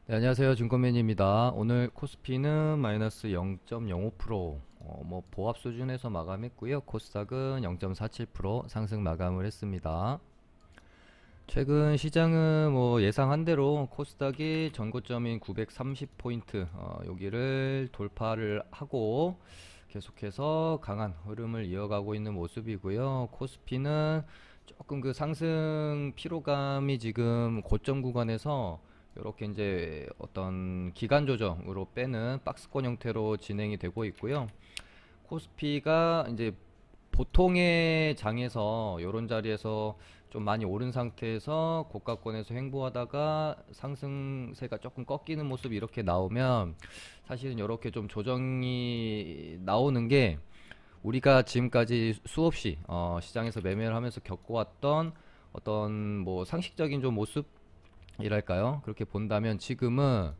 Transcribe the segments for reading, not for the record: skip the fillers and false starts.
네, 안녕하세요. 증권맨입니다. 오늘 코스피는 마이너스 0.05%, 보합 수준에서 마감했고요. 코스닥은 0.47% 상승 마감을 했습니다. 최근 시장은 예상한 대로 코스닥이 전고점인 930포인트, 여기를 돌파를 하고 계속해서 강한 흐름을 이어가고 있는 모습이고요. 코스피는 조금 그 상승 피로감이 지금 고점 구간에서 이렇게 이제 어떤 기간 조정으로 빼는 박스권 형태로 진행이 되고 있고요. 코스피가 이제 보통의 장에서 이런 자리에서 좀 많이 오른 상태에서 고가권에서 횡보하다가 상승세가 조금 꺾이는 모습이 이렇게 나오면 사실은 이렇게 좀 조정이 나오는 게 우리가 지금까지 수없이 시장에서 매매를 하면서 겪어왔던 어떤 상식적인 좀 모습이랄까요? 그렇게 본다면 지금은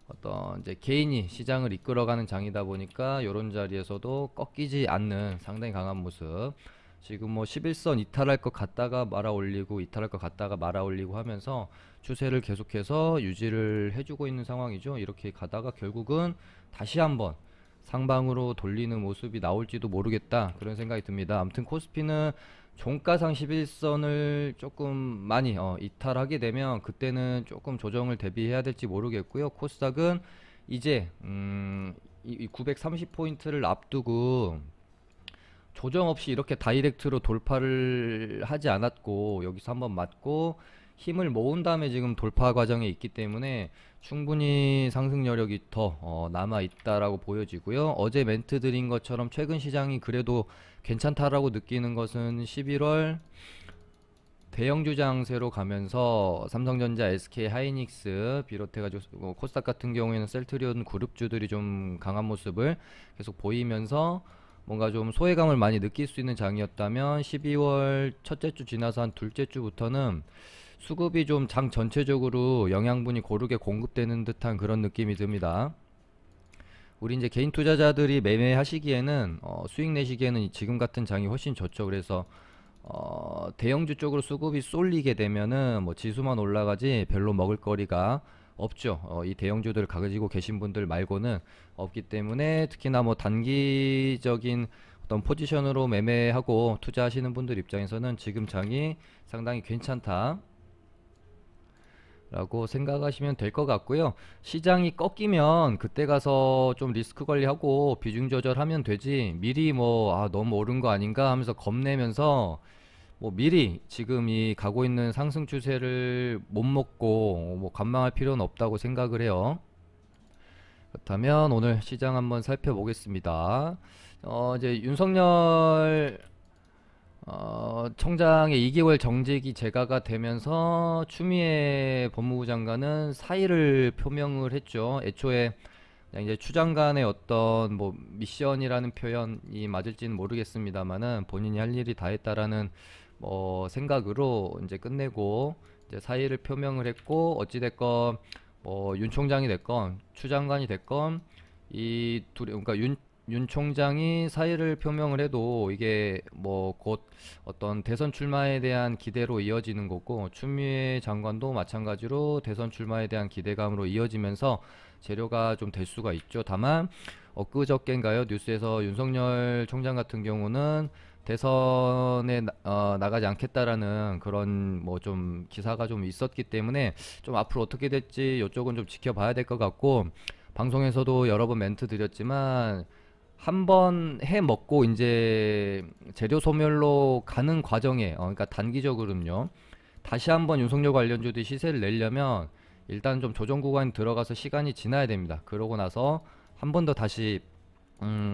어떤 이제 개인이 시장을 이끌어가는 장이다 보니까 이런 자리에서도 꺾이지 않는 상당히 강한 모습. 지금 11선 이탈할 것 같다가 말아 올리고 이탈할 것 같다가 말아 올리고 하면서 추세를 계속해서 유지를 해주고 있는 상황이죠. 이렇게 가다가 결국은 다시 한번 상방으로 돌리는 모습이 나올지도 모르겠다, 그런 생각이 듭니다. 아무튼 코스피는 종가상 11선을 조금 많이 이탈하게 되면 그때는 조금 조정을 대비해야 될지 모르겠고요. 코스닥은 이제 이 930포인트를 앞두고 조정 없이 이렇게 다이렉트로 돌파를 하지 않았고 여기서 한번 맞고 힘을 모은 다음에 지금 돌파 과정에 있기 때문에 충분히 상승 여력이 더 남아 있다라고 보여지고요. 어제 멘트 드린 것처럼 최근 시장이 그래도 괜찮다라고 느끼는 것은 11월 대형주 장세로 가면서 삼성전자, SK 하이닉스 비롯해가지고 코스닥 같은 경우에는 셀트리온 그룹주들이 좀 강한 모습을 계속 보이면서 뭔가 좀 소외감을 많이 느낄 수 있는 장이었다면 12월 첫째 주 지나서 한 둘째 주부터는 수급이 좀 장 전체적으로 영양분이 고르게 공급되는 듯한 그런 느낌이 듭니다. 우리 이제 개인 투자자들이 매매하시기에는 수익 내시기에는 지금 같은 장이 훨씬 좋죠. 그래서 대형주 쪽으로 수급이 쏠리게 되면은 지수만 올라가지 별로 먹을 거리가 없죠. 이 대형주들을 가지고 계신 분들 말고는 없기 때문에 특히나 단기적인 어떤 포지션으로 매매하고 투자하시는 분들 입장에서는 지금 장이 상당히 괜찮다 라고 생각하시면 될 것 같고요. 시장이 꺾이면 그때 가서 좀 리스크 관리하고 비중 조절하면 되지, 미리 너무 오른 거 아닌가 하면서 겁내면서 미리 지금 이 가고 있는 상승 추세를 못 먹고 관망할 필요는 없다고 생각을 해요. 그렇다면 오늘 시장 한번 살펴보겠습니다. 이제 윤석열 청장의 2개월 정직이 재가가 되면서 추미애 법무부 장관은 사의를 표명을 했죠. 애초에 그냥 이제 추 장관의 어떤 미션이라는 표현이 맞을지는 모르겠습니다만은 본인이 할 일이 다 했다라는 생각으로 이제 끝내고 이제 사의를 표명을 했고, 어찌됐건 윤 총장이 됐건 추 장관이 됐건 이 둘이, 그러니까 윤 총장이 사의를 표명을 해도 이게 곧 어떤 대선 출마에 대한 기대로 이어지는 거고, 추미애 장관도 마찬가지로 대선 출마에 대한 기대감으로 이어지면서 재료가 좀 될 수가 있죠. 다만 엊그저께인가요, 뉴스에서 윤석열 총장 같은 경우는 대선에 나가지 않겠다라는 그런 좀 기사가 좀 있었기 때문에 좀 앞으로 어떻게 될지 이쪽은 좀 지켜봐야 될 것 같고, 방송에서도 여러 번 멘트 드렸지만 한 번 해 먹고 이제 재료 소멸로 가는 과정에 그러니까 단기적으로는요, 다시 한번 윤석열 관련주들이 시세를 내려면 일단 좀 조정 구간 들어가서 시간이 지나야 됩니다. 그러고 나서 한 번 더 다시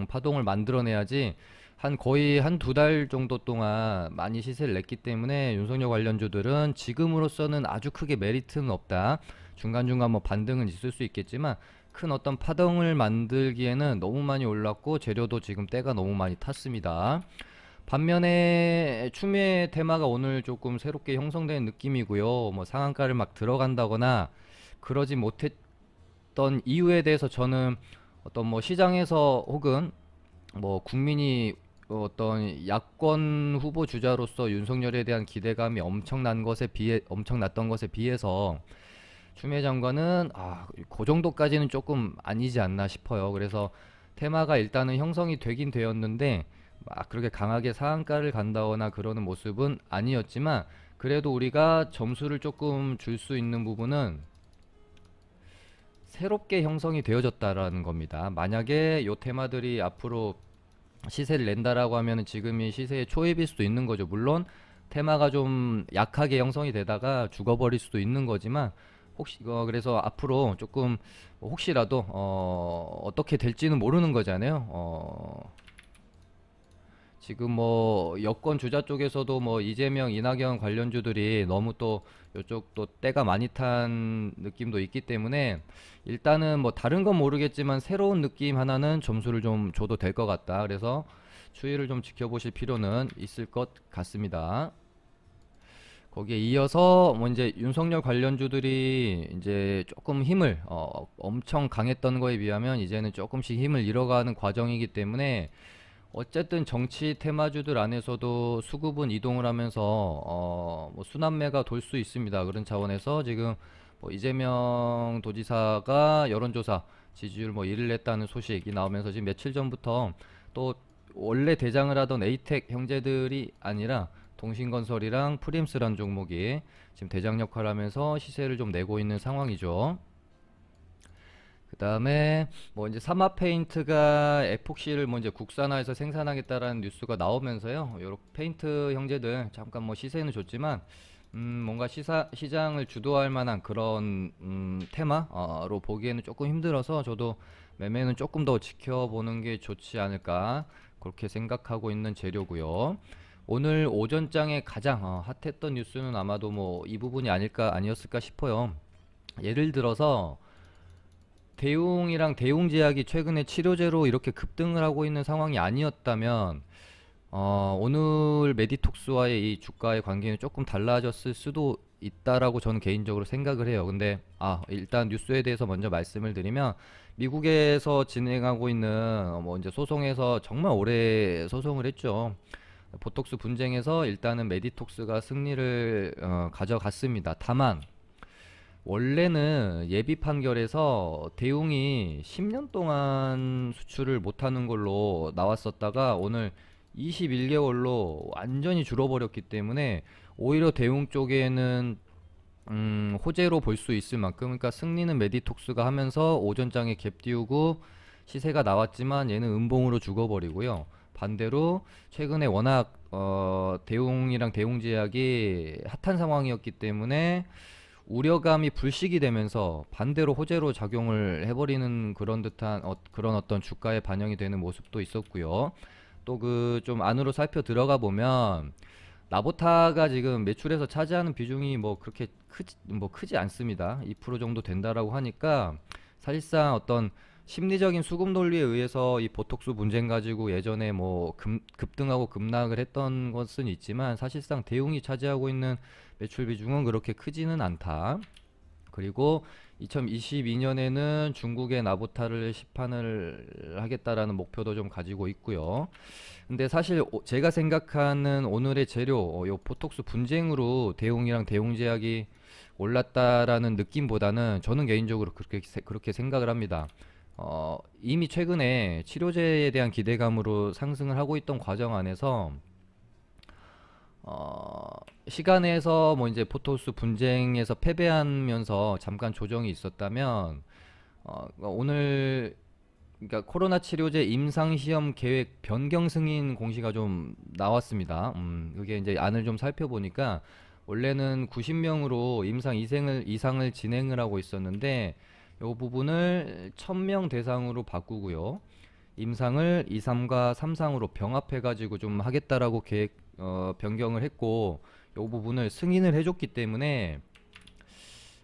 파동을 만들어내야지. 한 거의 한 두 달 정도 동안 많이 시세를 냈기 때문에 윤석열 관련주들은 지금으로서는 아주 크게 메리트는 없다. 중간중간 반등은 있을 수 있겠지만 큰 어떤 파동을 만들기에는 너무 많이 올랐고 재료도 지금 때가 너무 많이 탔습니다. 반면에 추미애 테마가 오늘 조금 새롭게 형성되는 느낌이고요. 상한가를 막 들어간다거나 그러지 못했던 이유에 대해서 저는 어떤 시장에서 혹은 국민이 어떤 야권 후보 주자로서 윤석열에 대한 기대감이 엄청났던 것에 비해서 추미애 장관은 그 정도까지는 조금 아니지 않나 싶어요. 그래서 테마가 일단은 형성이 되긴 되었는데 막 그렇게 강하게 상한가를 간다거나 그러는 모습은 아니었지만, 그래도 우리가 점수를 조금 줄 수 있는 부분은 새롭게 형성이 되어졌다라는 겁니다. 만약에 요 테마들이 앞으로 시세를 낸다라고 하면 지금이 시세의 초입일 수도 있는 거죠. 물론 테마가 좀 약하게 형성이 되다가 죽어버릴 수도 있는 거지만, 혹시 그래서 앞으로 조금 혹시라도 어떻게 될지는 모르는 거잖아요. 지금 뭐 여권 주자 쪽에서도 뭐 이재명, 이낙연 관련주들이 너무 또 요쪽 또 때가 많이 탄 느낌도 있기 때문에, 일단은 뭐 다른 건 모르겠지만 새로운 느낌 하나는 점수를 좀 줘도 될 것 같다. 그래서 추이를 좀 지켜보실 필요는 있을 것 같습니다. 거기에 이어서 뭐 이제 윤석열 관련주들이 이제 조금 힘을 엄청 강했던 거에 비하면 이제는 조금씩 힘을 잃어가는 과정이기 때문에, 어쨌든 정치 테마주들 안에서도 수급은 이동을 하면서 뭐 순환매가 돌 수 있습니다. 그런 차원에서 지금 뭐 이재명 도지사가 여론조사 지지율 뭐 1을 냈다는 소식이 나오면서 지금 며칠 전부터 또 원래 대장을 하던 에이텍 형제들이 아니라 동신건설이랑 프림스란 종목이 지금 대장 역할을 하면서 시세를 좀 내고 있는 상황이죠. 그 다음에 뭐 이제 사마페인트가 에폭시를 뭐 이제 국산화해서 생산하겠다라는 뉴스가 나오면서요, 요렇게 페인트 형제들 잠깐 뭐 시세는 좋지만 뭔가 시장을 주도할 만한 그런 테마로 보기에는 조금 힘들어서, 저도 매매는 조금 더 지켜보는 게 좋지 않을까 그렇게 생각하고 있는 재료고요. 오늘 오전장에 가장 핫했던 뉴스는 아마도 뭐 이 부분이 아니었을까 싶어요. 예를 들어서 대웅이랑 대웅제약이 최근에 치료제로 이렇게 급등을 하고 있는 상황이 아니었다면 오늘 메디톡스와의 이 주가의 관계는 조금 달라졌을 수도 있다라고 저는 개인적으로 생각을 해요. 근데 일단 뉴스에 대해서 먼저 말씀을 드리면, 미국에서 진행하고 있는 뭐 이제 소송에서 정말 오래 소송을 했죠. 보톡스 분쟁에서 일단은 메디톡스가 승리를 가져갔습니다. 다만 원래는 예비 판결에서 대웅이 10년 동안 수출을 못하는 걸로 나왔었다가 오늘 21개월로 완전히 줄어버렸기 때문에, 오히려 대웅 쪽에는 호재로 볼 수 있을 만큼, 그러니까 승리는 메디톡스가 하면서 오전장에 갭 띄우고 시세가 나왔지만 얘는 음봉으로 죽어버리고요. 반대로 최근에 워낙 대웅이랑 대웅제약이 핫한 상황이었기 때문에 우려감이 불식이 되면서 반대로 호재로 작용을 해버리는 그런 듯한 그런 어떤 주가에 반영이 되는 모습도 있었고요. 또 그 좀 안으로 살펴 들어가 보면 나보타가 지금 매출에서 차지하는 비중이 뭐 그렇게 크지 않습니다. 2% 정도 된다라고 하니까, 사실상 어떤 심리적인 수급 논리에 의해서 이 보톡스 분쟁 가지고 예전에 뭐 급등하고 급락을 했던 것은 있지만, 사실상 대웅이 차지하고 있는 매출 비중은 그렇게 크지는 않다. 그리고 2022년에는 중국의 나보타를 시판을 하겠다라는 목표도 좀 가지고 있고요. 근데 사실 제가 생각하는 오늘의 재료, 요 보톡스 분쟁으로 대웅이랑 대웅제약이 올랐다라는 느낌보다는 저는 개인적으로 그렇게 생각을 합니다. 이미 최근에 치료제에 대한 기대감으로 상승을 하고 있던 과정 안에서 시간에서 뭐 이제 포토스 분쟁에서 패배하면서 잠깐 조정이 있었다면, 오늘 그러니까 코로나 치료제 임상 시험 계획 변경 승인 공시가 좀 나왔습니다. 그게 이제 안을 좀 살펴보니까 원래는 90명으로 임상 이상을 진행을 하고 있었는데, 이 부분을 1000명 대상으로 바꾸고요. 임상을 2상과 3상으로 병합해가지고 좀 하겠다라고 변경을 했고, 이 부분을 승인을 해줬기 때문에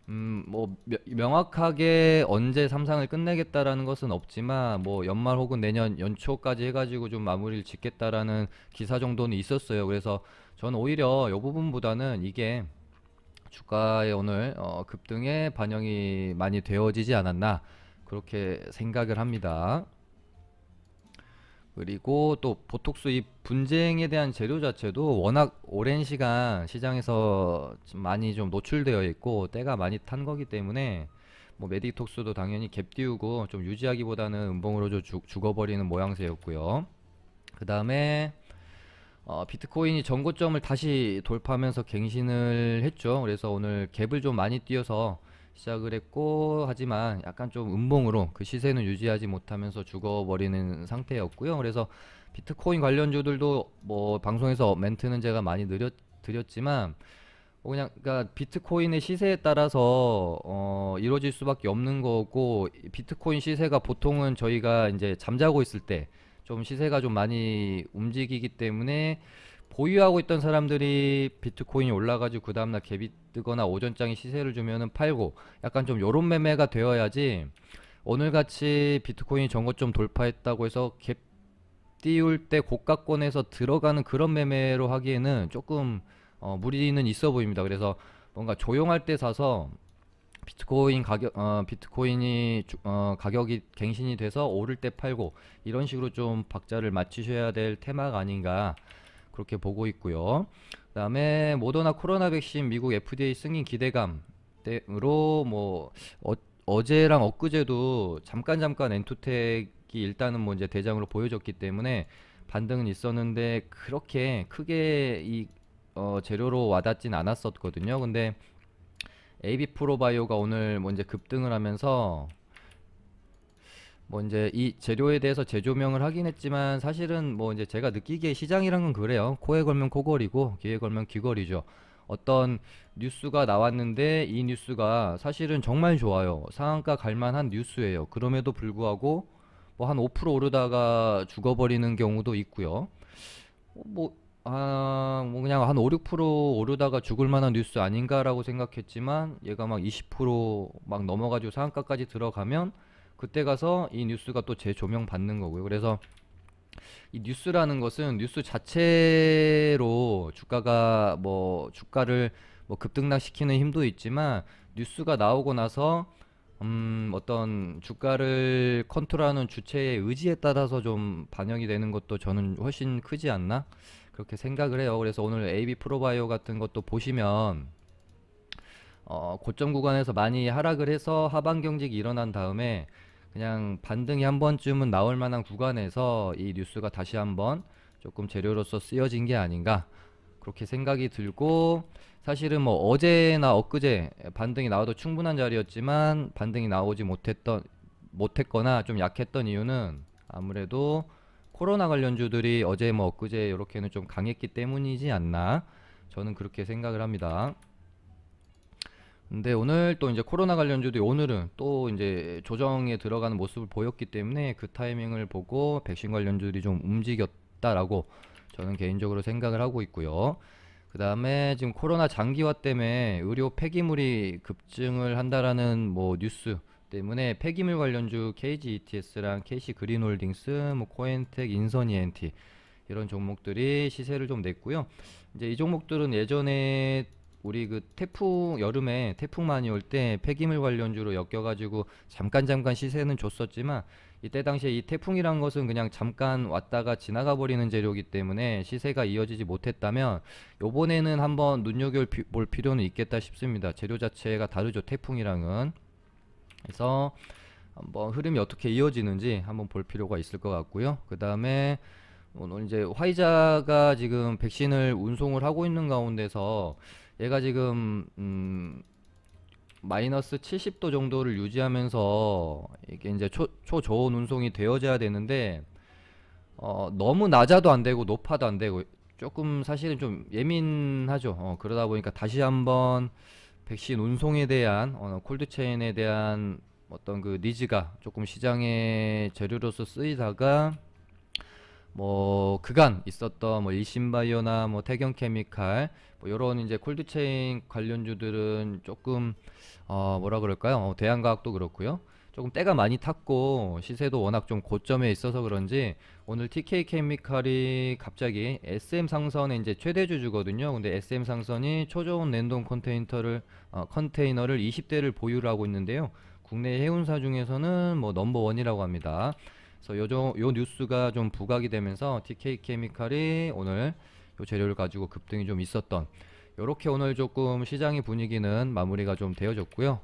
뭐 명확하게 언제 3상을 끝내겠다라는 것은 없지만, 뭐 연말 혹은 내년 연초까지 해가지고 좀 마무리를 짓겠다라는 기사 정도는 있었어요. 그래서 저는 오히려 이 부분보다는 이게 주가에 오늘 급등에 반영이 많이 되어지지 않았나 그렇게 생각을 합니다. 그리고 또 보톡스 이 분쟁에 대한 재료 자체도 워낙 오랜 시간 시장에서 좀 많이 좀 노출되어 있고 때가 많이 탄 거기 때문에 뭐 메디톡스도 당연히 갭 띄우고 좀 유지하기보다는 음봉으로 좀 죽어버리는 모양새였고요. 그 다음에 비트코인이 전고점을 다시 돌파하면서 갱신을 했죠. 그래서 오늘 갭을 좀 많이 띄어서 시작을 했고, 하지만 약간 좀 음봉으로 그 시세는 유지하지 못하면서 죽어버리는 상태였고요. 그래서 비트코인 관련주들도 뭐 방송에서 멘트는 제가 많이 드렸지만 그냥 그러니까 비트코인의 시세에 따라서 이루어질 수밖에 없는 거고, 비트코인 시세가 보통은 저희가 이제 잠자고 있을 때 좀 시세가 좀 많이 움직이기 때문에 보유하고 있던 사람들이 비트코인이 올라가지고 그 다음날 갭이 뜨거나 오전장에 시세를 주면은 팔고, 약간 좀 요런 매매가 되어야지 오늘같이 비트코인이 전고점 돌파했다고 해서 갭 띄울 때 고가권에서 들어가는 그런 매매로 하기에는 조금 무리는 있어 보입니다. 그래서 뭔가 조용할 때 사서 비트코인이 가격이 갱신이 돼서 오를 때 팔고, 이런 식으로 좀 박자를 맞추셔야 될 테마가 아닌가 그렇게 보고 있고요. 그다음에 모더나 코로나 백신 미국 FDA 승인 기대감으로 뭐 어제랑 엊그제도 잠깐 엔투텍이 일단은 뭐 이제 대장으로 보여줬기 때문에 반등은 있었는데 그렇게 크게 이 재료로 와닿진 않았었거든요. 근데 AB 프로바이오가 오늘 뭐 이제 급등을 하면서 뭐 이제 이 재료에 대해서 재조명을 하긴 했지만, 사실은 뭐 이제 제가 느끼기에 시장이란 건 그래요. 코에 걸면 코걸이고 귀에 걸면 귀걸이죠. 어떤 뉴스가 나왔는데 이 뉴스가 사실은 정말 좋아요. 상한가 갈만한 뉴스예요. 그럼에도 불구하고 뭐 한 5% 오르다가 죽어버리는 경우도 있고요. 뭐 그냥 한 5, 6% 오르다가 죽을 만한 뉴스 아닌가라고 생각했지만, 얘가 막 20% 넘어가지고 상한가까지 들어가면 그때 가서 이 뉴스가 또 재조명 받는 거고요. 그래서 이 뉴스라는 것은 뉴스 자체로 주가를 뭐 급등락시키는 힘도 있지만, 뉴스가 나오고 나서 어떤 주가를 컨트롤하는 주체의 의지에 따라서 좀 반영이 되는 것도 저는 훨씬 크지 않나 그렇게 생각을 해요. 그래서 오늘 AB 프로바이오 같은 것도 보시면 고점 구간에서 많이 하락을 해서 하방 경직이 일어난 다음에 그냥 반등이 한 번쯤은 나올 만한 구간에서 이 뉴스가 다시 한번 조금 재료로서 쓰여진 게 아닌가 그렇게 생각이 들고, 사실은 뭐 어제나 엊그제 반등이 나와도 충분한 자리였지만 반등이 나오지 못했거나 좀 약했던 이유는 아무래도 코로나 관련주들이 어제 뭐 엊그제 이렇게는 좀 강했기 때문이지 않나, 저는 그렇게 생각을 합니다. 근데 오늘 또 이제 코로나 관련주들이 오늘은 또 이제 조정에 들어가는 모습을 보였기 때문에 그 타이밍을 보고 백신 관련주들이 좀 움직였다라고 저는 개인적으로 생각을 하고 있고요. 그 다음에 지금 코로나 장기화 때문에 의료 폐기물이 급증을 한다라는 뭐 뉴스 때문에 폐기물 관련주 KG ETS랑 KC 그린홀딩스, 뭐 코엔텍, 인선 ENT 이런 종목들이 시세를 좀 냈고요. 이제 이 종목들은 예전에 우리 그 여름에 태풍 많이 올 때 폐기물 관련주로 엮여가지고 잠깐 시세는 줬었지만, 이때 당시에 이 태풍이란 것은 그냥 잠깐 왔다가 지나가 버리는 재료이기 때문에 시세가 이어지지 못했다면, 요번에는 한번 눈여겨볼 필요는 있겠다 싶습니다. 재료 자체가 다르죠, 태풍이랑은. 그래서 한번 흐름이 어떻게 이어지는지 한번 볼 필요가 있을 것 같고요. 그 다음에 오늘 이제 화이자가 지금 백신을 운송을 하고 있는 가운데서 얘가 지금 마이너스 70도 정도를 유지하면서 이게 이제 초저온 운송이 되어져야 되는데 너무 낮아도 안 되고 높아도 안 되고 조금 사실은 좀 예민하죠. 그러다 보니까 다시 한번 백신 운송에 대한 콜드체인에 대한 어떤 그 니즈가 조금 시장의 재료로서 쓰이다가 뭐 그간 있었던 뭐 일신바이오나 뭐 태경케미칼 뭐 요런 이제 콜드체인 관련주들은 조금 뭐라 그럴까요? 대한과학도 그렇고요. 조금 때가 많이 탔고 시세도 워낙 좀 고점에 있어서 그런지 오늘 TK케미칼이 갑자기 SM 상선의 이제 최대주주거든요. 근데 SM 상선이 초저온 냉동 컨테이너를 20대를 보유를 하고 있는데요. 국내 해운사 중에서는 뭐 넘버원이라고 합니다. 그래서 요 뉴스가 좀 부각이 되면서 TK 케미칼이 오늘 요 재료를 가지고 급등이 좀 있었던, 요렇게 오늘 조금 시장의 분위기는 마무리가 좀 되어졌고요.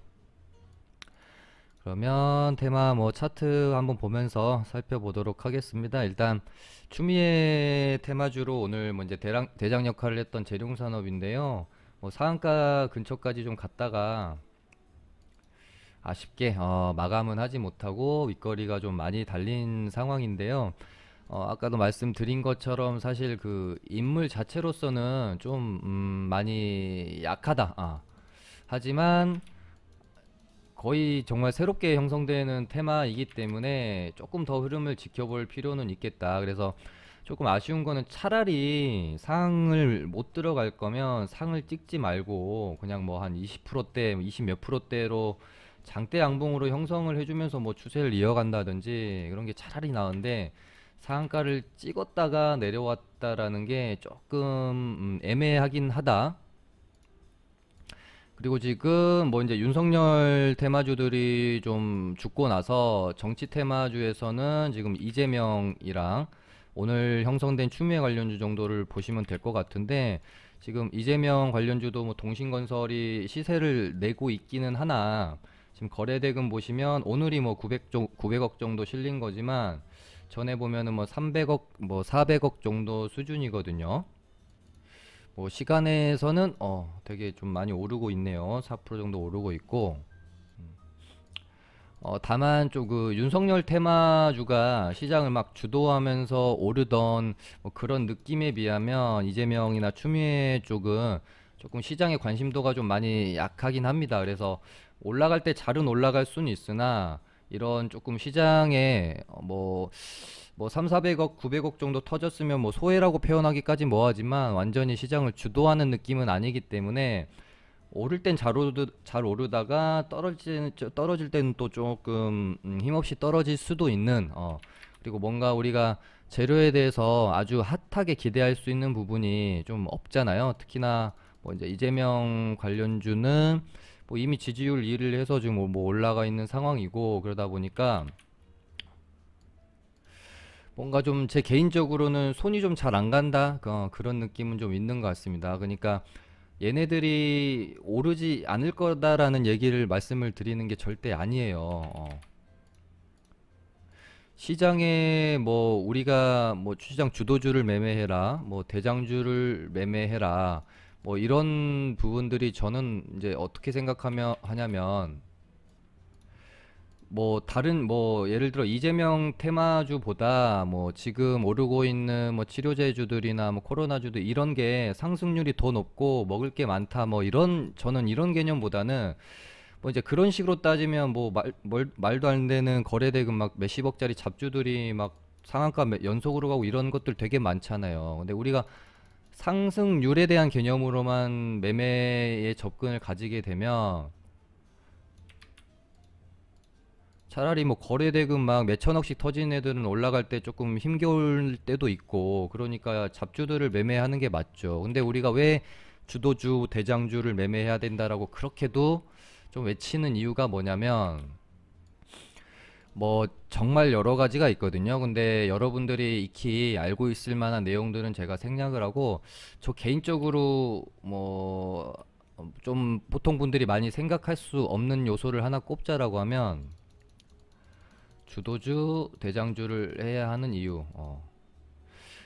그러면 테마 뭐 차트 한번 보면서 살펴보도록 하겠습니다. 일단 추미애 테마주로 오늘 뭐 이제 대장 역할을 했던 재룡산업인데요. 뭐 상한가 근처까지 좀 갔다가 아쉽게 마감은 하지 못하고 윗거리가 좀 많이 달린 상황인데요. 아까도 말씀드린 것처럼 사실 그 인물 자체로서는 좀 많이 약하다. 하지만 거의 정말 새롭게 형성되는 테마이기 때문에 조금 더 흐름을 지켜볼 필요는 있겠다. 그래서 조금 아쉬운 거는 차라리 상을 못 들어갈 거면 상을 찍지 말고 그냥 뭐 한 20%대, 20 몇 프로대로 장대 양봉으로 형성을 해주면서 뭐 추세를 이어간다든지 그런 게 차라리 나은데, 상한가를 찍었다가 내려왔다라는 게 조금 애매하긴 하다. 그리고 지금 뭐 이제 윤석열 테마주들이 좀 죽고 나서 정치 테마주에서는 지금 이재명이랑 오늘 형성된 추미애 관련주 정도를 보시면 될 것 같은데, 지금 이재명 관련주도 뭐 동신건설이 시세를 내고 있기는 하나, 지금 거래대금 보시면 오늘이 뭐 900억 정도 실린 거지만 전에 보면은 뭐 300억 뭐 400억 정도 수준이거든요. 뭐 시간에서는 되게 좀 많이 오르고 있네요. 4% 정도 오르고 있고, 다만 좀 그 윤석열 테마주가 시장을 막 주도하면서 오르던 뭐 그런 느낌에 비하면 이재명이나 추미애 쪽은 조금 시장의 관심도가 좀 많이 약하긴 합니다. 그래서 올라갈 때 잘은 올라갈 수는 있으나 이런 조금 시장에 뭐 3, 400억, 900억 정도 터졌으면 뭐 소외라고 표현하기까지 뭐하지만 완전히 시장을 주도하는 느낌은 아니기 때문에 오를 땐 잘 오르다가 떨어질 때는 또 조금 힘없이 떨어질 수도 있는, 그리고 뭔가 우리가 재료에 대해서 아주 핫하게 기대할 수 있는 부분이 좀 없잖아요. 특히나 뭐 이제 이재명 관련주는 뭐 이미 지지율 2를 해서 지금 뭐 올라가 있는 상황이고, 그러다 보니까 뭔가 좀 제 개인적으로는 손이 좀 잘 안 간다, 그런 느낌은 좀 있는 것 같습니다. 그러니까 얘네들이 오르지 않을 거다라는 얘기를 말씀을 드리는 게 절대 아니에요. 시장에 뭐 우리가 뭐 시장 주도주를 매매해라, 뭐 대장주를 매매해라, 뭐 이런 부분들이 저는 이제 어떻게 생각하며 하냐면, 뭐 다른 뭐 예를 들어 이재명 테마주보다 뭐 지금 오르고 있는 뭐 치료제주들이나 뭐 코로나주들 이런 게 상승률이 더 높고 먹을 게 많다, 뭐 이런, 저는 이런 개념보다는 뭐 이제 그런 식으로 따지면 뭐 말도 안 되는 거래대금 막 몇십억짜리 잡주들이 막 상한가 연속으로 가고 이런 것들 되게 많잖아요. 근데 우리가 상승률에 대한 개념으로만 매매에 접근을 가지게 되면 차라리 뭐 거래대금 막 몇천억씩 터진 애들은 올라갈 때 조금 힘겨울 때도 있고, 그러니까 잡주들을 매매하는 게 맞죠. 근데 우리가 왜 주도주, 대장주를 매매해야 된다라고 그렇게도 좀 외치는 이유가 뭐냐면, 뭐 정말 여러 가지가 있거든요. 근데 여러분들이 익히 알고 있을 만한 내용들은 제가 생략을 하고, 저 개인적으로 뭐 좀 보통 분들이 많이 생각할 수 없는 요소를 하나 꼽자라고 하면, 주도주, 대장주를 해야 하는 이유.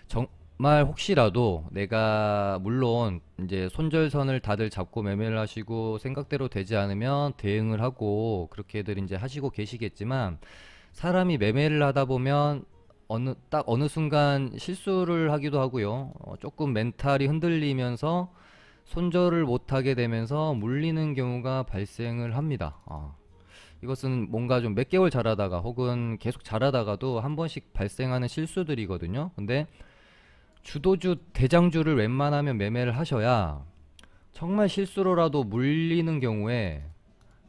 정말 혹시라도 내가, 물론 이제 손절선을 다들 잡고 매매를 하시고 생각대로 되지 않으면 대응을 하고 그렇게들 이제 하시고 계시겠지만, 사람이 매매를 하다 보면 어느 순간 실수를 하기도 하고요. 조금 멘탈이 흔들리면서 손절을 못하게 되면서 물리는 경우가 발생을 합니다. 이것은 뭔가 좀 몇 개월 잘하다가 혹은 계속 잘하다가도 한 번씩 발생하는 실수들이거든요. 근데 주도주, 대장주를 웬만하면 매매를 하셔야 정말 실수로라도 물리는 경우에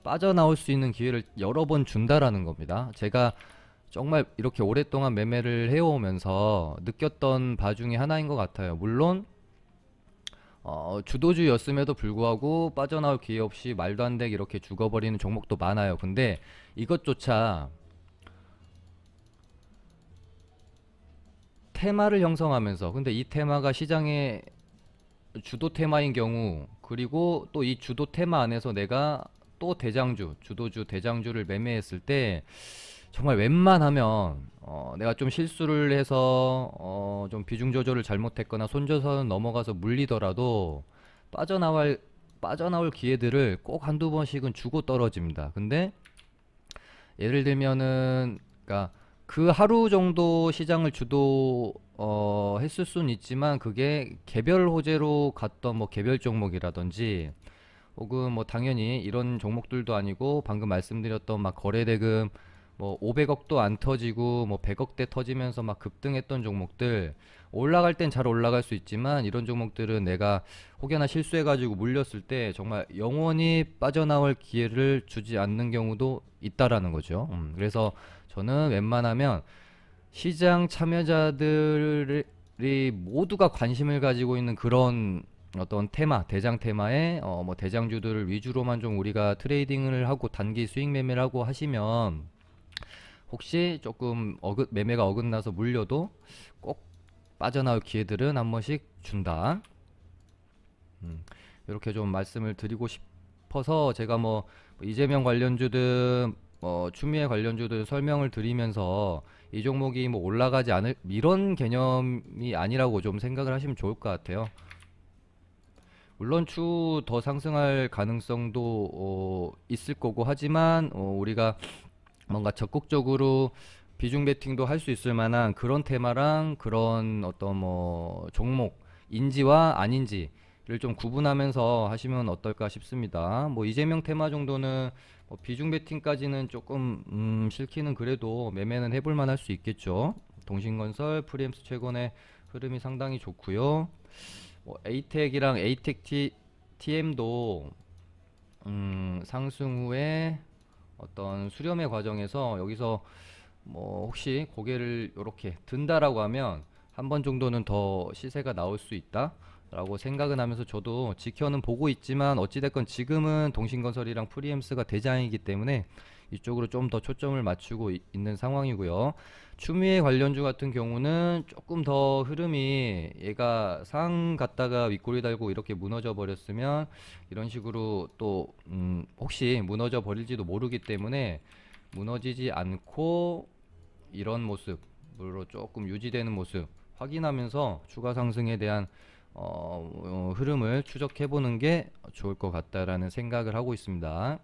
빠져나올 수 있는 기회를 여러 번 준다라는 겁니다. 제가 정말 이렇게 오랫동안 매매를 해오면서 느꼈던 바 중에 하나인 것 같아요. 물론 주도주였음에도 불구하고 빠져나올 기회 없이 말도 안 되게 이렇게 죽어버리는 종목도 많아요. 근데 이것조차 테마를 형성하면서, 근데 이 테마가 시장의 주도 테마인 경우, 그리고 또 이 주도 테마 안에서 내가 또 대장주, 주도주, 대장주를 매매했을 때 정말 웬만하면 내가 좀 실수를 해서 좀 비중 조절을 잘못했거나 손절선 넘어가서 물리더라도 빠져나올 빠져나올 기회들을 꼭 한두 번씩은 주고 떨어집니다. 근데 예를 들면은, 그러니까 그 하루 정도 시장을 주도 했을 수는 있지만, 그게 개별 호재로 갔던 뭐 개별 종목이라든지, 혹은 뭐 당연히 이런 종목들도 아니고 방금 말씀드렸던 막 거래대금 뭐 500억도 안 터지고 뭐 100억대 터지면서 막 급등했던 종목들, 올라갈 땐 잘 올라갈 수 있지만 이런 종목들은 내가 혹여나 실수해가지고 물렸을 때 정말 영원히 빠져나올 기회를 주지 않는 경우도 있다라는 거죠. 그래서 저는 웬만하면 시장 참여자들이 모두가 관심을 가지고 있는 그런 어떤 테마, 대장 테마에 뭐 대장주들을 위주로만 좀 우리가 트레이딩을 하고 단기 수익 매매를 하고 하시면, 혹시 조금 매매가 어긋나서 물려도 꼭 빠져나올 기회들은 한 번씩 준다. 이렇게 좀 말씀을 드리고 싶어서 제가 뭐 이재명 관련주든 추미애 관련주든 설명을 드리면서 이 종목이 뭐 올라가지 않을 이런 개념이 아니라고 좀 생각을 하시면 좋을 것 같아요. 물론 추후 더 상승할 가능성도 있을 거고 하지만, 우리가 뭔가 적극적으로 비중 베팅도 할 수 있을 만한 그런 테마랑 그런 어떤 뭐 종목 인지와 아닌지를 좀 구분하면서 하시면 어떨까 싶습니다. 뭐 이재명 테마 정도는 뭐 비중 베팅까지는 조금 싫기는, 그래도 매매는 해볼 만할 수 있겠죠. 동신건설, 프리엠스 최근의 흐름이 상당히 좋고요. 뭐 에이텍이랑 에이텍 TM도 상승 후에 어떤 수렴의 과정에서 여기서 뭐 혹시 고개를 이렇게 든다라고 하면 한 번 정도는 더 시세가 나올 수 있다 라고 생각은 하면서 저도 지켜는 보고 있지만, 어찌됐건 지금은 동신건설이랑 프리엠스가 대장이기 때문에 이쪽으로 좀 더 초점을 맞추고 있는 상황이고요. 추미애 관련주 같은 경우는 조금 더 흐름이, 얘가 상 갔다가 윗골이 달고 이렇게 무너져 버렸으면 이런 식으로 또 혹시 무너져 버릴지도 모르기 때문에, 무너지지 않고 이런 모습으로 조금 유지되는 모습 확인하면서 추가 상승에 대한 흐름을 추적해 보는 게 좋을 것 같다라는 생각을 하고 있습니다.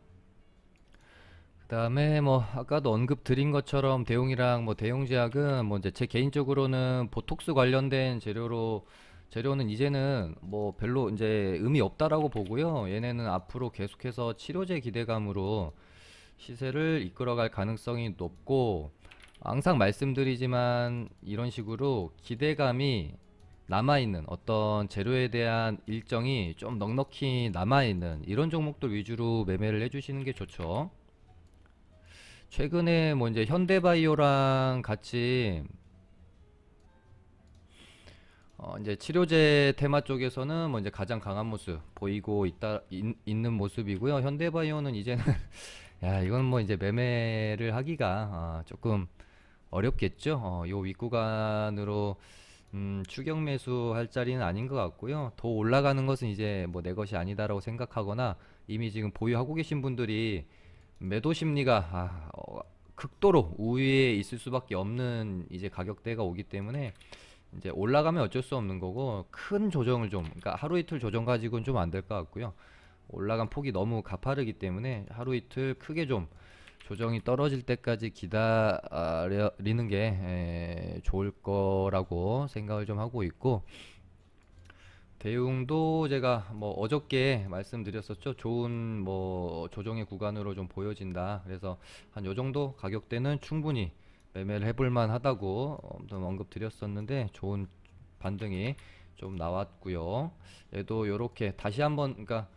그 다음에 뭐 아까도 언급 드린 것처럼 대웅이랑 뭐 대웅제약은 뭐 이제 제 개인적으로는 보톡스 관련된 재료는 이제는 뭐 별로 이제 의미 없다라고 보고요. 얘네는 앞으로 계속해서 치료제 기대감으로 시세를 이끌어갈 가능성이 높고, 항상 말씀드리지만 이런 식으로 기대감이 남아있는 어떤 재료에 대한 일정이 좀 넉넉히 남아있는 이런 종목들 위주로 매매를 해주시는 게 좋죠. 최근에 뭐 이제 현대바이오랑 같이 이제 치료제 테마 쪽에서는 뭐 이제 가장 강한 모습 보이고 있는 모습이고요. 현대바이오는 이제는 야, 이건 뭐 이제 매매를 하기가 조금 어렵겠죠. 요 윗구간으로 추격 매수할 자리는 아닌 것 같고요. 더 올라가는 것은 이제 뭐 내 것이 아니다라고 생각하거나, 이미 지금 보유하고 계신 분들이 매도 심리가 극도로 우위에 있을 수밖에 없는 이제 가격대가 오기 때문에, 이제 올라가면 어쩔 수 없는 거고, 큰 조정을 좀, 그러니까 하루 이틀 조정 가지고는 좀 안 될 것 같고요. 올라간 폭이 너무 가파르기 때문에 하루 이틀 크게 좀 조정이 떨어질 때까지 기다리는 게 좋을 거라고 생각을 좀 하고 있고, 대웅도 제가 뭐 어저께 말씀드렸었죠. 좋은 뭐 조정의 구간으로 좀 보여진다. 그래서 한 요 정도 가격대는 충분히 매매를 해볼 만하다고 좀 언급드렸었는데, 좋은 반등이 좀 나왔고요. 얘도 요렇게 다시 한번, 그러니까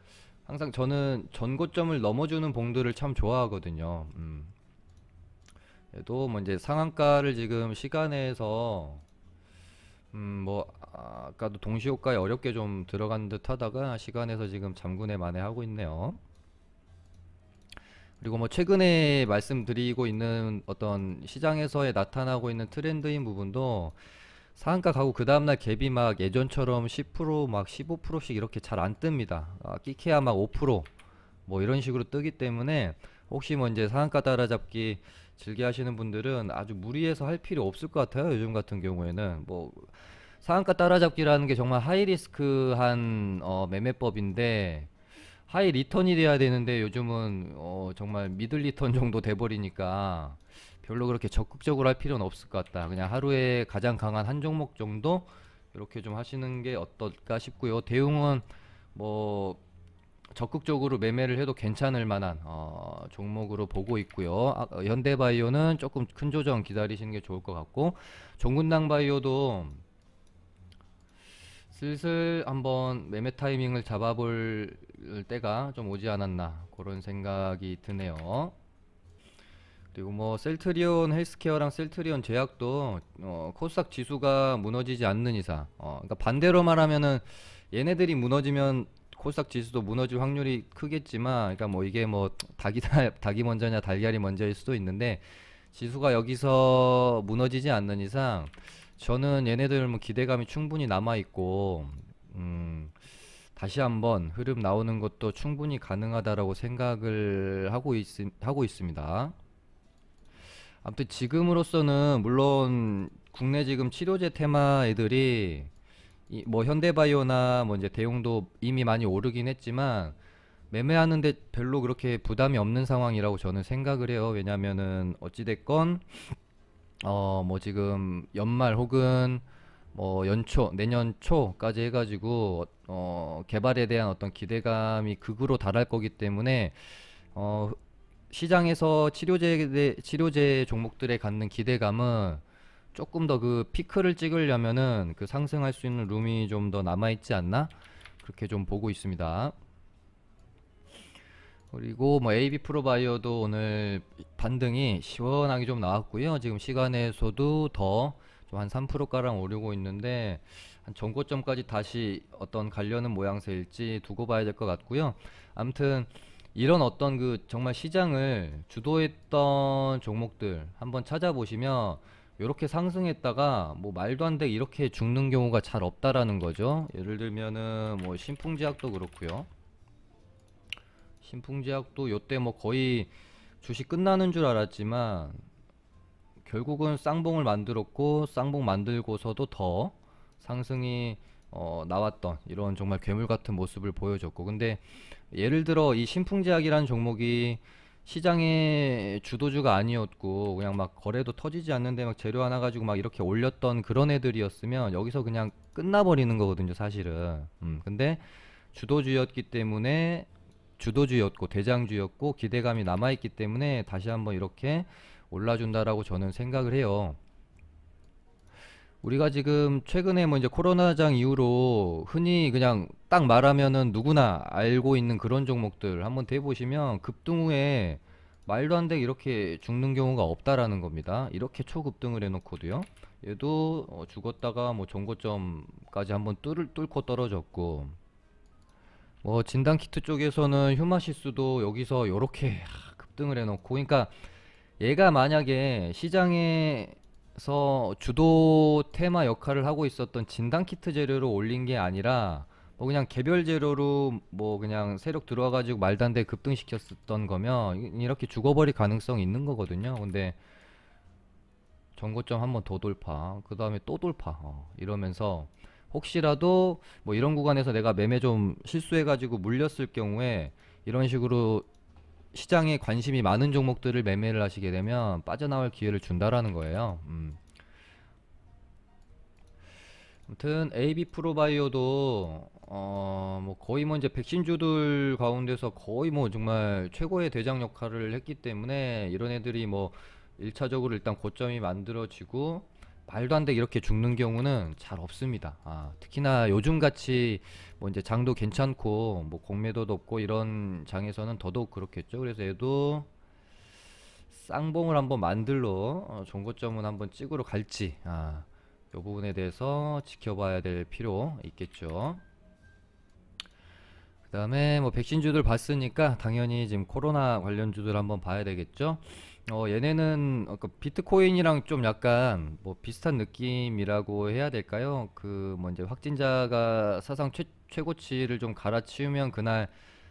항상 저는 전고점을 넘어주는 봉들을 참 좋아하거든요. 얘도 뭐 이제 상한가를 지금 시간에서 뭐 아까도 동시호가에 어렵게 좀 들어간 듯 하다가 시간에서 지금 잠군에 만회하고 있네요. 그리고 뭐 최근에 말씀드리고 있는 어떤 시장에서의 나타나고 있는 트렌드인 부분도 상한가 가고 그 다음날 갭이 막 예전처럼 10%막 15%씩 이렇게 잘 안 뜹니다. 끼케야 막 5%뭐 이런 식으로 뜨기 때문에 혹시 뭐 이제 상한가 따라잡기 즐겨 하시는 분들은 아주 무리해서 할 필요 없을 것 같아요. 요즘 같은 경우에는 뭐 상한가 따라잡기라는 게 정말 하이리스크한 매매법인데 하이 리턴이 돼야 되는데 요즘은 정말 미들 리턴 정도 돼버리니까 별로 그렇게 적극적으로 할 필요는 없을 것 같다. 그냥 하루에 가장 강한 한 종목 정도 이렇게 좀 하시는 게 어떨까 싶고요. 대응은 뭐 적극적으로 매매를 해도 괜찮을 만한 종목으로 보고 있고요. 현대바이오는 조금 큰 조정 기다리시는 게 좋을 것 같고, 종근당 바이오도 슬슬 한번 매매 타이밍을 잡아볼 때가 좀 오지 않았나 그런 생각이 드네요. 그리고 뭐 셀트리온 헬스케어랑 셀트리온 제약도 코스닥 지수가 무너지지 않는 이상, 그러니까 반대로 말하면은 얘네들이 무너지면 코스닥 지수도 무너질 확률이 크겠지만, 그러니까 뭐 이게 뭐 닭이 먼저냐 달걀이 먼저일 수도 있는데 지수가 여기서 무너지지 않는 이상 저는 얘네들 뭐 기대감이 충분히 남아 있고, 음, 다시 한번 흐름 나오는 것도 충분히 가능하다라고 생각을 하고 있습니다. 아무튼 지금으로서는 물론 국내 지금 치료제 테마 애들이 뭐 현대바이오나 뭐 이제 대용도 이미 많이 오르긴 했지만 매매하는데 별로 그렇게 부담이 없는 상황이라고 저는 생각을 해요. 왜냐면은 어찌됐건 뭐 지금 연말 혹은 뭐 연초 내년 초까지 해가지고 개발에 대한 어떤 기대감이 극으로 달할 거기 때문에 어 시장에서 치료제 종목들에 갖는 기대감은 조금 더 그 피크를 찍으려면은 그 상승할 수 있는 룸이 좀 더 남아 있지 않나 그렇게 좀 보고 있습니다. 그리고 뭐 AB 프로바이오도 오늘 반등이 시원하게 좀 나왔고요. 지금 시간에서도 더 좀 한 3%가량 오르고 있는데 한 전고점까지 다시 어떤 가려는 모양새일지 두고 봐야 될 것 같고요. 아무튼 이런 어떤 그 정말 시장을 주도했던 종목들 한번 찾아보시면 이렇게 상승했다가 뭐 말도 안 되게 이렇게 죽는 경우가 잘 없다라는 거죠. 예를 들면은 뭐 신풍제약도 그렇고요. 신풍제약도 요때 뭐 거의 주식 끝나는 줄 알았지만 결국은 쌍봉을 만들었고 쌍봉 만들고서도 더 상승이 나왔던 이런 정말 괴물 같은 모습을 보여줬고, 근데 예를 들어 이 신풍제약이라는 종목이 시장의 주도주가 아니었고 그냥 막 거래도 터지지 않는데 막 재료 하나 가지고 막 이렇게 올렸던 그런 애들이었으면 여기서 그냥 끝나버리는 거거든요 사실은. 근데 주도주였기 때문에 주도주였고 대장주였고 기대감이 남아있기 때문에 다시 한번 이렇게 올라준다라고 저는 생각을 해요. 우리가 지금 최근에 뭐 이제 코로나장 이후로 흔히 그냥 딱 말하면은 누구나 알고 있는 그런 종목들 한번 대보시면 급등 후에 말도 안 되게 이렇게 죽는 경우가 없다라는 겁니다. 이렇게 초급등을 해놓고도요. 얘도 죽었다가 뭐 전고점까지 한번 뚫고 떨어졌고, 뭐 진단키트 쪽에서는 휴마시스도 여기서 요렇게 급등을 해놓고, 그러니까 얘가 만약에 시장에서 주도 테마 역할을 하고 있었던 진단키트 재료로 올린 게 아니라 뭐 그냥 개별 재료로 뭐 그냥 세력 들어와가지고 말도 안 되게 급등시켰었던 거면 이렇게 죽어버릴 가능성이 있는 거거든요. 근데 전고점 한번 더 돌파, 그 다음에 또 돌파, 이러면서 혹시라도 뭐 이런 구간에서 내가 매매 좀 실수해가지고 물렸을 경우에 이런 식으로 시장에 관심이 많은 종목들을 매매를 하시게 되면 빠져나올 기회를 준다라는 거예요. 아무튼 AB 프로바이오도 뭐 거의 뭐 이제 백신주들 가운데서 거의 뭐 정말 최고의 대장 역할을 했기 때문에 이런 애들이 뭐 1차적으로 일단 고점이 만들어지고 말도 안 되게 이렇게 죽는 경우는 잘 없습니다. 특히나 요즘 같이 뭐 이제 장도 괜찮고 뭐 공매도도 없고 이런 장에서는 더더욱 그렇겠죠. 그래서 얘도 쌍봉을 한번 만들러 종고점은 한번 찍으러 갈지, 이 부분에 대해서 지켜봐야 될 필요 있겠죠. 그 다음에 뭐 백신주들 봤으니까 당연히 지금 코로나 관련주들 한번 봐야 되겠죠. 얘네는 그 비트코인이랑 좀 약간 뭐 비슷한 느낌이라고 해야 될까요? 그 뭐 이제 확진자가 사상 최고치를 좀 갈아치우면 그날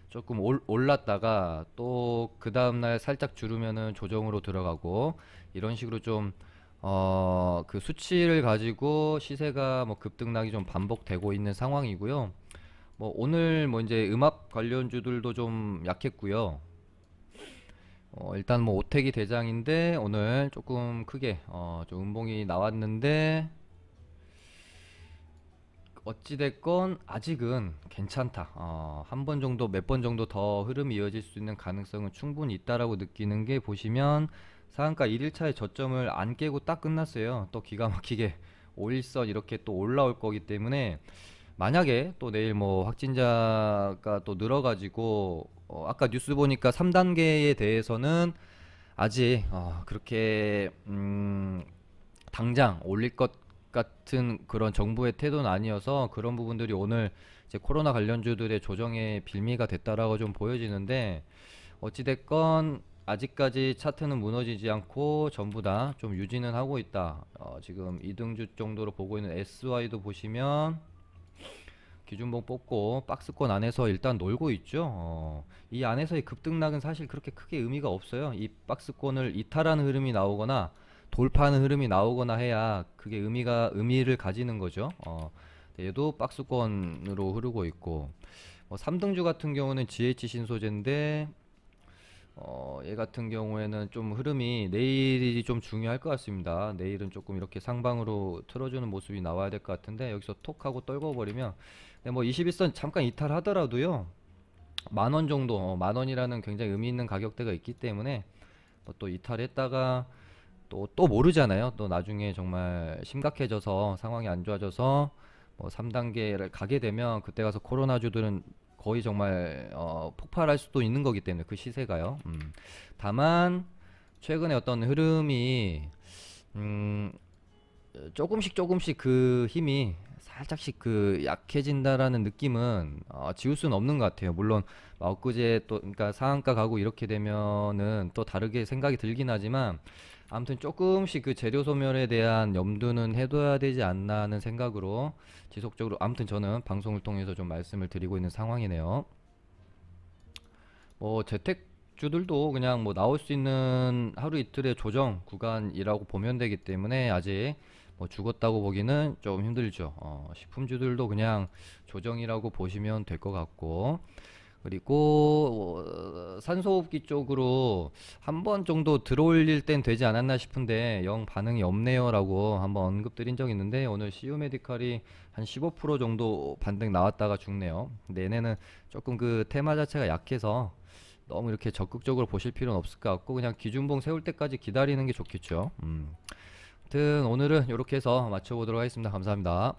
조금 올랐다가 또 그 다음날 살짝 줄으면은 조정으로 들어가고 이런 식으로 좀 그 수치를 가지고 시세가 뭐 급등락이 좀 반복되고 있는 상황이고요. 뭐 오늘 뭐 이제 음압 관련주들도 좀 약했고요. 일단 뭐 오택이 대장인데 오늘 조금 크게 좀 음봉이 나왔는데 어찌됐건 아직은 괜찮다. 한 번 정도, 몇 번 정도 더 흐름이 이어질 수 있는 가능성은 충분히 있다라고 느끼는 게 보시면 상한가 1일차의 저점을 안 깨고 딱 끝났어요. 또 기가 막히게 5일선 이렇게 또 올라올 거기 때문에 만약에 또 내일 뭐 확진자가 또 늘어가지고 아까 뉴스 보니까 3단계에 대해서는 아직 그렇게 당장 올릴 것 같은 그런 정부의 태도는 아니어서 그런 부분들이 오늘 이제 코로나 관련주들의 조정의 빌미가 됐다라고 좀 보여지는데 어찌됐건 아직까지 차트는 무너지지 않고 전부 다 좀 유지는 하고 있다. 지금 2등주 정도로 보고 있는 SY도 보시면 기준봉 뽑고 박스권 안에서 일단 놀고 있죠. 이 안에서의 급등락은 사실 그렇게 크게 의미가 없어요. 이 박스권을 이탈하는 흐름이 나오거나 돌파하는 흐름이 나오거나 해야 그게 의미를 가지는 거죠. 얘도 박스권으로 흐르고 있고 3등주 같은 경우는 GH 신소재인데 얘 같은 경우에는 좀 흐름이 내일이 좀 중요할 것 같습니다. 내일은 조금 이렇게 상방으로 틀어주는 모습이 나와야 될 것 같은데 여기서 톡 하고 떨궈 버리면 뭐 21선 잠깐 이탈하더라도요 10,000원 정도, 10,000원이라는 굉장히 의미 있는 가격대가 있기 때문에 뭐또 이탈했다가 또 모르잖아요. 또 나중에 정말 심각해져서 상황이 안 좋아져서 뭐 3단계를 가게 되면 그때 가서 코로나주들은 거의 정말 폭발할 수도 있는 거기 때문에 그 시세가요. 다만 최근에 어떤 흐름이 음, 조금씩 그 힘이 살짝씩 그 약해진다라는 느낌은 지울 수는 없는 것 같아요. 물론 엊그제 또 그러니까 상한가 가고 이렇게 되면은 또 다르게 생각이 들긴 하지만 아무튼 조금씩 그 재료 소멸에 대한 염두는 해둬야 되지 않나 하는 생각으로 지속적으로 아무튼 저는 방송을 통해서 좀 말씀을 드리고 있는 상황이네요. 뭐 재택주들도 그냥 뭐 나올 수 있는 하루 이틀의 조정 구간이라고 보면 되기 때문에 아직 뭐 죽었다고 보기는 좀 힘들죠. 식품주들도 그냥 조정이라고 보시면 될 것 같고 그리고 산소호흡기 쪽으로 한 번 정도 들어올릴 땐 되지 않았나 싶은데 영 반응이 없네요 라고 한번 언급드린 적 있는데 오늘 CU 메디칼이 한 15% 정도 반등 나왔다가 죽네요. 근데 얘네는 조금 그 테마 자체가 약해서 너무 이렇게 적극적으로 보실 필요는 없을 것 같고 그냥 기준봉 세울 때까지 기다리는 게 좋겠죠. 아무튼 오늘은 이렇게 해서 마쳐보도록 하겠습니다. 감사합니다.